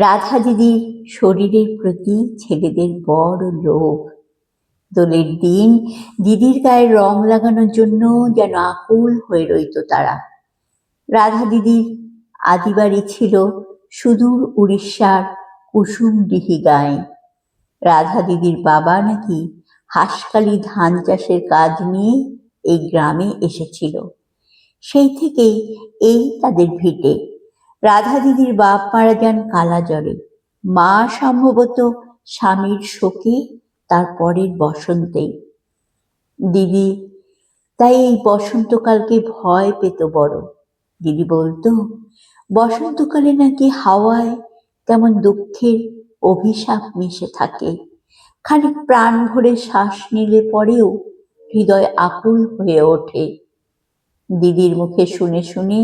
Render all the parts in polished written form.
রাধা দিদির শরীরের প্রতি ছেলেদের বড় লোভ। দোলের দিন দিদির গায়ে রং লাগানোর জন্য যেন আকুল হয়ে রইত তারা। রাধা দিদির আদি বাড়ি ছিল সুদূর উড়িষ্যার কুসুমডিহি গাঁয়ে। রাধা দিদির বাবা নাকি হাঁসখালি ধান চাষের কাজ নিয়ে এই গ্রামে এসেছিল। সেই থেকেই এই তাদের ভিটে। রাধা দিদির বাপ মারা যান কালাজ্বরে, মা সম্ভবত স্বামীর শোকে তার পরের বসন্তেই। দিদি তাই এই বসন্তকালকে ভয় পেত বড়। দিদি বলতো বসন্তকালে নাকি হাওয়ায় কেমন দুঃখের অভিশাপ মিশে থাকে, খানিক প্রাণ ভরে শ্বাস নিলে পরেও হৃদয় আকুল হয়ে ওঠে। দিদির মুখে শুনে শুনে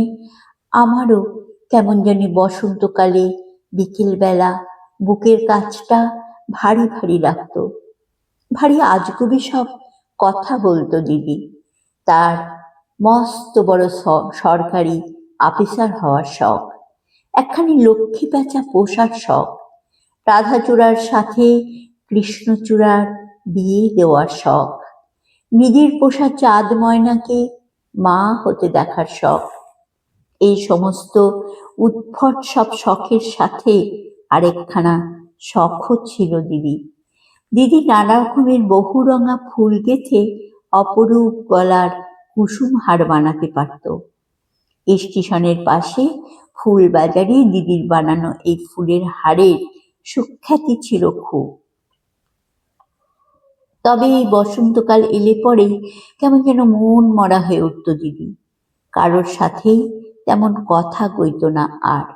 আমারও কেমন জানি বসন্তকালে বিকেলবেলা বুকের কাছটা ভারী ভারী লাগতো। ভারী আজগুবি সব কথা বলতো দিদি। তার মস্ত বড় সরকারি অফিসার হওয়ার শখ, একখানি লক্ষ্মী প্যাঁচা পোষার শখ, রাধাচূড়ার সাথে কৃষ্ণচূড়ার বিয়ে দেওয়ার শখ, নিজের পোষা চাঁদ ময়নাকে মা হতে দেখার শখ। এই সমস্ত উদ্ভট সব শখের সাথে আরেকখানা শখও ছিল দিদি। দিদি নানা রকমের বহু রঙা ফুল গেঁথে অপরূপ গলার কুসুম হার বানাতে পারত। স্টেশনের পাশে ফুল বাজারে দিদির বানানো এই ফুলের হারের সুখ্যাতি ছিল খুব। তবে এই বসন্তকাল এলে পরে কেমন যেন মন মরা হয়ে উঠত দিদি। কারোর সাথেই তেমন কথা কইত না আর।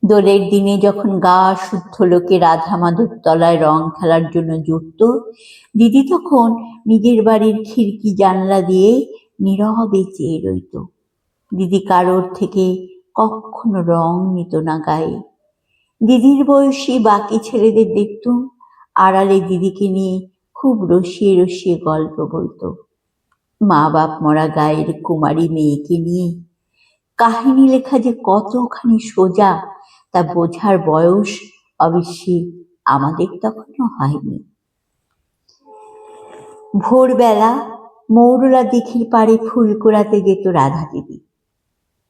দোলের দিনে যখন গা শুদ্ধ লোকে রাধা মাধব তলায় রং খেলার জন্য জুটত, দিদি তখন নিজের বাড়ির খিড়কি জানলা দিয়ে নীরবে চেয়ে রইত। দিদি কারোর থেকে কখনো রং নিত না গায়ে। দিদির বয়সী বাকি ছেলেদের দেখতুম আড়ালে দিদিকে নিয়ে খুব রসিয়ে রসিয়ে গল্প বলতো। মা বাপ মরা গায়ের কুমারী মেয়েকে নিয়ে কাহিনী লেখা যে কতখানি সোজা তা বোঝার বয়স অবশ্যই আমাদের তখনও হয়নি। ভোরবেলা মৌরলা দিঘির পাড়ে ফুল কুড়াতে যেত রাধা দিদি।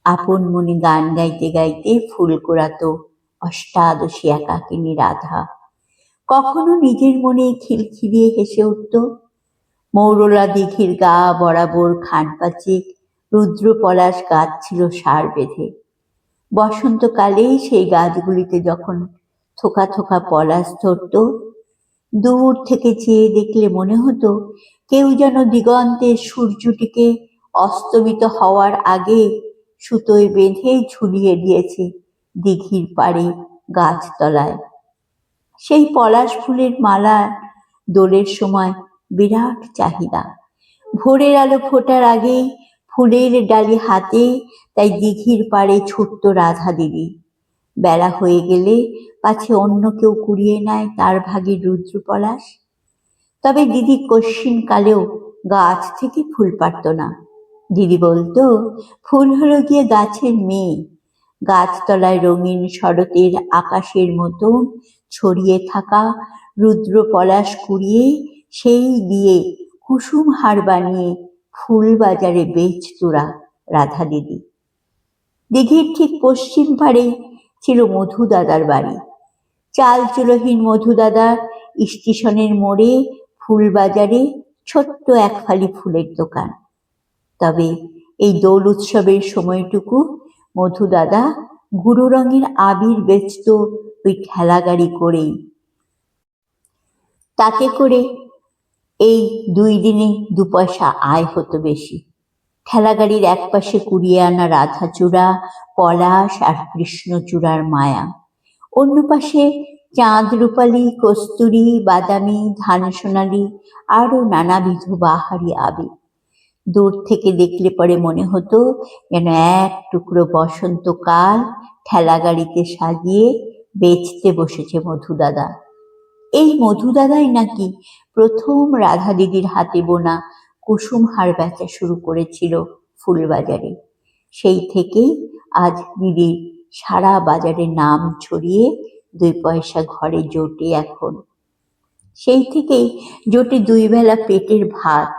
আপন মনে গান গাইতে গাইতে ফুল কুড়াতো অষ্টাদশী একাকিনী রাধা। কখনো নিজের মনে খিলখিলিয়ে হেসে উঠত। মৌরলা দিঘির গা বরাবর খানপাচিক রুদ্রপলাশ গাছ ছিল সার বেঁধে। বসন্তকালেই সেই গাছগুলিতে যখন থোকা থোকা পলাশ ধরত, দূর থেকে চেয়ে দেখলে মনে হতো কেউ যেন দিগন্তের সূর্যটিকে অস্তমিত হওয়ার আগে সুতোয় বেঁধে ঝুলিয়ে দিয়েছে দিঘির পাড়ে গাছতলায়। সেই পলাশ ফুলের মালা দোলের সময় বিরাট চাহিদা। ভোরের আলো ফোটার আগেই ফুলের ডালি হাতে তাই দিঘির পাড়ে ছুটত রাধা দিদি। বেলা হয়ে গেলে পাছে অন্য কেউ কুড়িয়ে নেয় তার ভাগের রুদ্র পলাশ। তবে দিদি কশ্চিন কালেও গাছ থেকে ফুল পারত না। দিদি বলতো ফুল হলো গিয়ে গাছের মেয়ে। গাছতলায় রঙিন শরতের আকাশের মতন ছড়িয়ে থাকা রুদ্র পলাশ কুড়িয়ে সেই দিয়ে কুসুম হার বানিয়ে ফুল বাজারে বেচতোরা রাধা দিদি। দিঘির ঠিক পশ্চিম পাড়ে ছিল মধু দাদার বাড়ি। চাল চুলোহীন মধু দাদার স্টেশনের মোড়ে ফুল বাজারে ছোট্ট এক ফালি ফুলের দোকান। তবে এই দোল উৎসবের সময়টুকু মধু দাদা গুঁড়ো রঙের আবির বেচত ওই ঠেলাগাড়ি করেই। তাতে করে এই 2 দিনে 2 পয়সা আয় হতো বেশি। ঠেলাগাড়ির এক পাশে কুড়িয়ে আনা রাধাচূড়া, পলাশ আর কৃষ্ণচূড়ার মায়া, অন্য পাশে চাঁদ রূপালী, কস্তুরী, বাদামি, ধান সোনালি আরও নানাবিধ বাহারি আবির। দূর থেকে দেখলে পরে মনে হতো যেন এক টুকরো বসন্তকাল ঠেলাগাড়িতে সাজিয়ে বেচতে বসেছে মধু দাদা। এই মধু দাদাই নাকি প্রথম রাধা দিদির হাতে বোনা কুসুম হার বেচা শুরু করেছিল ফুলবাজারে। সেই থেকেই আজ দিদির সারা বাজারে নাম ছড়িয়ে 2 পয়সা ঘরে জোটে এখন। সেই থেকেই জোটে 2 বেলা পেটের ভাত।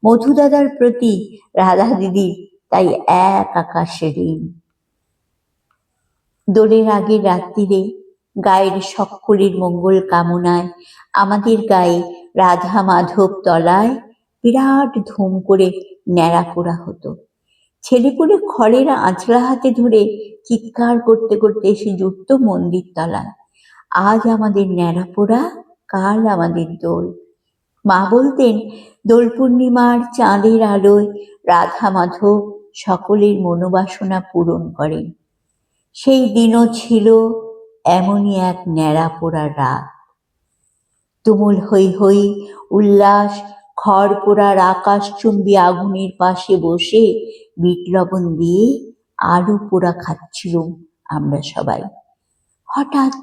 মধু দাদার প্রতি রাধা দিদির তাই এক আকাশে ঋণ। দোলের আগের রাত্রিরে গায়ের সকলের মঙ্গল কামনায় আমাদের গায়ে রাধা মাধব তলায় বিরাট ধুম করে ন্যাড়া পোড়া হতো। ছেলেপুলে খড়ের আঁচড়া হাতে ধরে চিৎকার করতে করতে এসে জুটত মন্দির তলায়। আজ আমাদের ন্যাড়া পোড়া, কাল আমাদের দোল। মা বলতেন দোল পূর্ণিমার চাঁদের আলোয় রাধা মাধব সকলের মনোবাসনা পূরণ করেন। সেই দিনও ছিল এমনই এক ন্যাড়া পোড়া রাত। তুমুল হৈ হৈ উল্লাস, খড় পোড়ার আকাশচুম্বী আগুনের পাশে বসে বিট লবণ দিয়ে আলু পোড়া খাচ্ছিলুম আমরা সবাই। হঠাৎ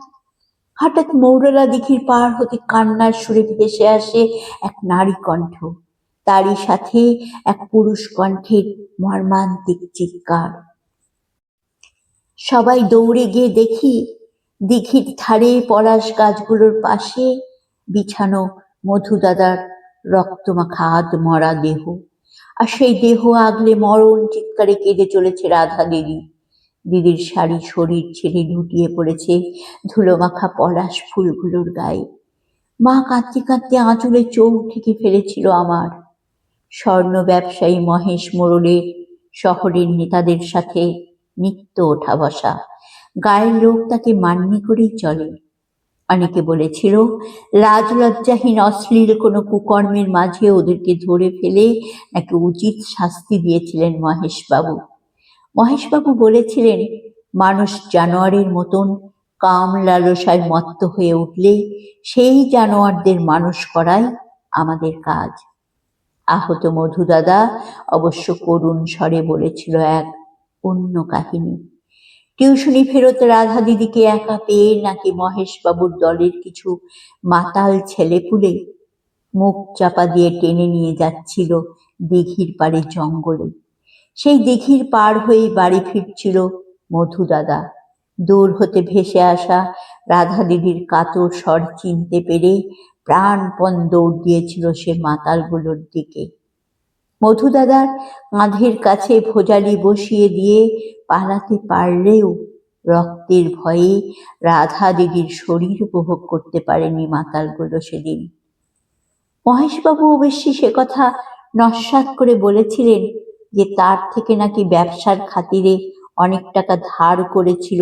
হঠাৎ মৌরলা দিঘির পার হতে কান্নার সুরে ভেসে আসে এক নারী কণ্ঠ, তারই সাথে এক পুরুষ কণ্ঠের মর্মান্তিক চিৎকার। সবাই দৌড়ে গিয়ে দেখি দিঘির ধারে পলাশ গাছগুলোর পাশে বিছানো মধু দাদার রক্তমাখা আধমরা দেহ, আর সেই দেহ আগলে মরণ চিৎকারে কেঁদে চলেছে রাধা দিদি। দিদির শাড়ি শরীর ছেড়ে লুটিয়ে পড়েছে ধুলোমাখা পলাশ ফুলগুলোর গায়ে। মা কাঁদতে কাঁদতে আঁচলে চোখ ঢেকে ফেলেছিল আমার। স্বর্ণ ব্যবসায়ী মহেশ মোড়লের শহরের নেতাদের সাথে নিত্য ওঠা বসা, গায়ের লোক তাকে মান্যি করেই চলে। অনেকে বলেছিল লাজলজ্জাহীন অশ্লীল কোনো কুকর্মের মাঝে ওদেরকে ধরে ফেলে নাকি উচিত শাস্তি দিয়েছিলেন মহেশবাবু। মহেশবাবু বলেছিলেন মানুষ জানোয়ারের মতন কাম লালসায় মত্ত হয়ে উঠলে সেই জানোয়ারদের মানুষ করাই আমাদের কাজ। আহত মধু দাদা অবশ্য করুণ স্বরে বলেছিল এক অন্য কাহিনী। টিউশনি ফেরত রাধা দিদিকে একা পেয়ে নাকি মহেশবাবুর দলের কিছু মাতাল ছেলেপুলে মুখ চাপা দিয়ে টেনে নিয়ে যাচ্ছিল দিঘির পাড়ে জঙ্গলে। সেই দিঘির পার হয়েই বাড়ি ফিরছিল মধু দাদা। দূর হতে ভেসে আসা রাধা দিদির কাতর স্বর চিনতে পেরে প্রাণপণ দৌড় দিয়েছিল সে মাতালগুলোর দিকে। মধু দাদার কাঁধের কাছে ভোজালি বসিয়ে দিয়ে পালাতে পারলেও রক্তের ভয়ে রাধা দিদির শরীর উপভোগ করতে পারেনি মাতালগুলো সেদিন। মহেশবাবু অবশ্যই সে কথা নস্যাৎ করে বলেছিলেন যে তার থেকে নাকি ব্যবসার খাতিরে অনেক টাকা ধার করেছিল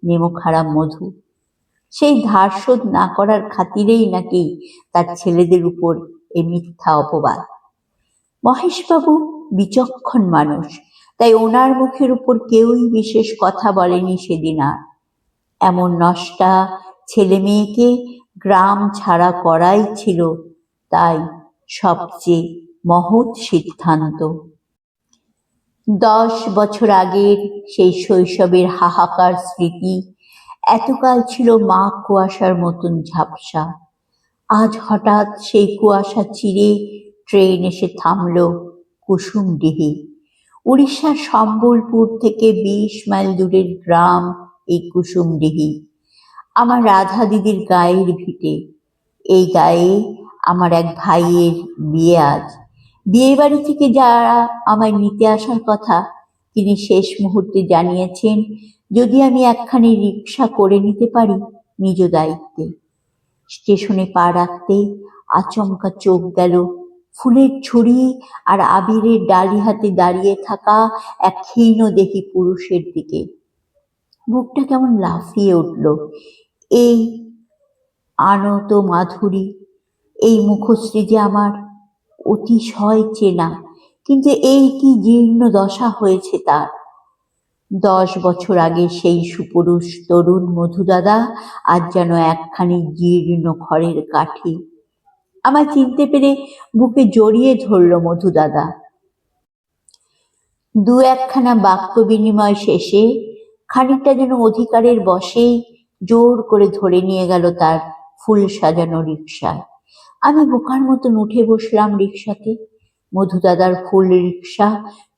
নেমোখারাম মধু। সেই ধার শোধ না করার খাতিরেই নাকি তার ছেলেদের উপর এই মিথ্যা অপবাদ। মহেশবাবু বিচক্ষণ মানুষ, তাই ওনার মুখের উপর কেউই বিশেষ কথা বলেনি সেদিন। আর এমন নষ্টা ছেলে মেয়েকে গ্রাম ছাড়া করাই ছিল তাই সবচেয়ে মহৎ সিদ্ধান্ত। 10 বছর আগের সেই শৈশবের হাহাকার স্মৃতি এতকাল ছিল মাঘ কুয়াশার মতন ঝাপসা। আজ হঠাৎ সেই কুয়াশা চিরে ট্রেন এসে থামল কুসুমডিহি। উড়িষ্যার সম্বলপুর থেকে 20 মাইল দূরের গ্রাম এই কুসুমডিহি। আমার রাধা দিদির গায়ের ভিটে। এই গায়ে আমার এক ভাইয়ের বিয়ে আজ। বিয়ে বাড়ি থেকে যারা আমায় নিতে আসার কথা তিনি শেষ মুহূর্তে জানিয়েছেন যদি আমি একখানি রিক্সা করে নিতে পারি নিজ দায়িত্বে। স্টেশনে পা রাখতে আচমকা চোখ গেল ফুলের ছুরি আর আবিরের ডালি হাতে দাঁড়িয়ে থাকা এক ক্ষীণদেহী পুরুষের দিকে। বুকটা কেমন লাফিয়ে উঠল। এই আনত মাধুরী, এই মুখশ্রী যে আমার অতিশয় চেনা, কিন্তু এই কি জীর্ণ দশা হয়েছে তার। 10 বছর আগে সেই সুপুরুষ তরুণ মধু দাদা আজ যেন একখানি জীর্ণ খড়ের কাঠি। আমায় চিনতে পেরে বুকে জড়িয়ে ধরল মধু দাদা। 2-1খানা বাক্য বিনিময় শেষে খানিকটা যেন অধিকারের বশেই জোর করে ধরে নিয়ে গেল তার ফুল সাজানো রিক্সায়। আমি বোকার মতন উঠে বসলাম রিক্সাতে। মধু দাদার ফুল রিক্সা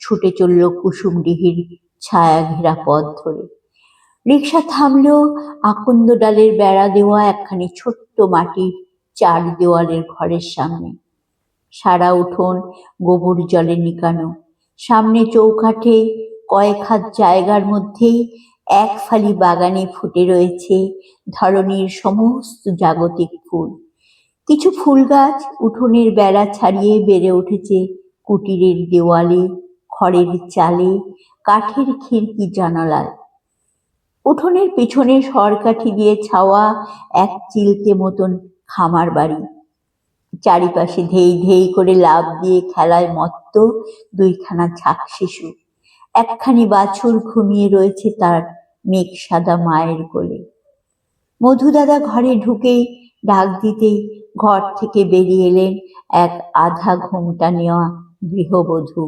ছুটে চলল কুসুমডিহির ছায়া ঘেরা পথ ধরে। রিক্সা থামলেও আকন্দ ডালের বেড়া দেওয়া একখানি ছোট্ট মাটির 4 দেওয়ালের ঘরের সামনে। সারা উঠোন গোবর জলে নিকানো। সামনে চৌকাঠে কয়েক হাত জায়গার মধ্যেই এক ফালি বাগানে ফুটে রয়েছে ধরনীর সমস্ত জাগতিক ফুল। কিছু ফুল গাছ উঠোনের বেড়া ছাড়িয়ে বেড়ে উঠেছে কুটিরের দেওয়ালে, খড়ের চালে, কাঠের খিড়কি জানালায়। উঠোনের পিছনে সরকাঠি দিয়ে ছাওয়া এক চিলতে মতন খামার বাড়ি। চারিপাশে ধেই ধেই করে লাফ দিয়ে খেলায় মত্ত 2খানা ছাক শিশু। একখানি বাছুর ঘুমিয়ে রয়েছে তার মেঘ সাদা মায়ের কোলে। মধু দাদা ঘরে ঢুকেই ডাক দিতেই ঘর থেকে বেরিয়ে এলেন এক আধা ঘোমটা নেওয়া গৃহবধূ।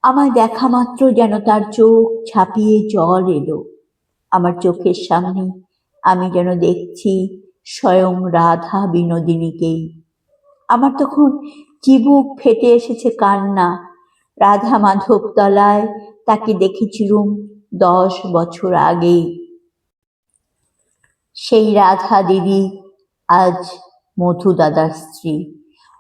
আমায় দেখা মাত্র যেন তার চোখ ছাপিয়ে জল এলো। আমার চোখের সামনে আমি যেন দেখছি স্বয়ং রাধা বিনোদিনীকেই। আমার তখন চিবুক ফেটে এসেছে কান্না। রাধা মাধব তলায় তাকে দেখেছিলুম 10 বছর আগে। সেই রাধা দিদি আজ মধু দাদার স্ত্রী।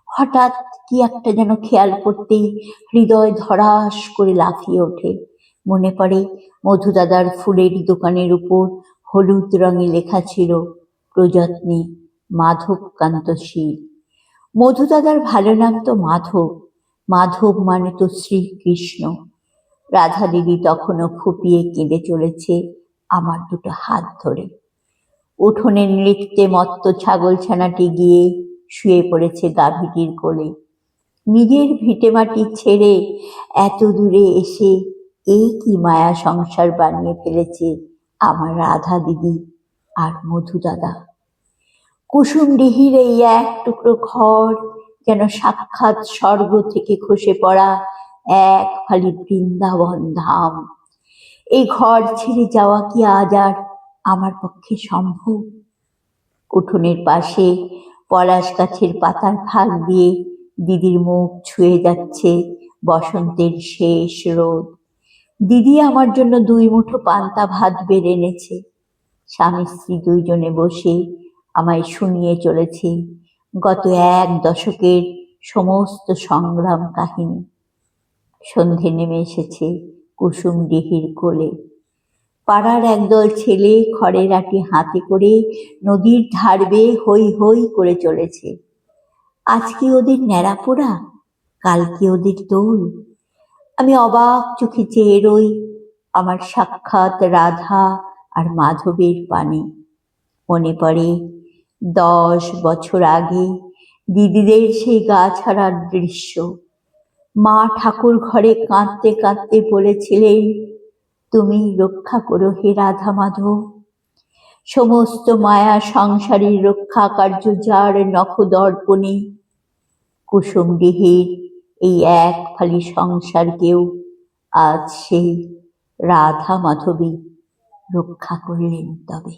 হঠাৎ কি একটা যেন খেয়াল করতেই হৃদয় ধড়াস করে লাফিয়ে ওঠে। মনে পড়ে মধু দাদার ফুলের দোকানের উপর হলুদ রঙে লেখা ছিল প্রযত্নে মাধবকান্ত শীল। মধু দাদার ভালো নাম তো মাধব। মাধব মানে তো শ্রীকৃষ্ণ। রাধা দিদি তখনও ফুপিয়ে কেঁদে চলেছে আমার দুটো হাত ধরে। উঠোনের নৃত্যে মত্ত ছাগলছানাটি গিয়ে শুয়ে পড়েছে গাভীটির কোলে। নিজের ভিটেমাটি ছেড়ে এত দূরে এসে এই কি মায়া সংসার বানিয়ে ফেলেছে আমার রাধা দিদি আর মধু দাদা। কুসুমডিহির এই এক টুকরো ঘর যেন সাক্ষাৎ স্বর্গ থেকে খসে পড়া এক ফালি বৃন্দাবন ধাম। এই ঘর ছেড়ে যাওয়া কি আজ আর আমার পক্ষে সম্ভব? উঠোনের পাশে পলাশ গাছের পাতার ফাঁক দিয়ে দিদির মুখ ছুঁয়ে যাচ্ছে বসন্তের শেষ রোদ। দিদি আমার জন্য 2 মুঠো পান্তা ভাত বেড়ে এনেছে। স্বামী স্ত্রী 2 জনে বসে আমায় শুনিয়ে চলেছে গত 1 দশকের সমস্ত সংগ্রাম কাহিনী। সন্ধে নেমে এসেছে কুসুমডিহির কোলে। পাড়ার একদল ছেলে খড়ের আঁটি হাতে করে নদীর ধার বেয়ে হৈ হৈ করে চলেছে। আজকে ওদের ন্যাড়াপোড়া, কালকে ওদের দোল। আমি অবাক চোখে চেয়ে রই আমার সাক্ষাৎ রাধা আর মাধবের পানে। মনে পড়ে 10 বছর আগে দিদিদের সেই গা ছাড়ার দৃশ্য। মা ঠাকুর ঘরে কাঁদতে কাঁদতে বলেছিলেন, তুমি রক্ষা করো হে রাধা মাধব। সমস্ত মায়া সংসারীর রক্ষা কার্য যার নখদর্পণে। কুসুমডিহির এই এক ফালি সংসারকেও আজ সেই রাধা মাধবী রক্ষা করলেন তবে।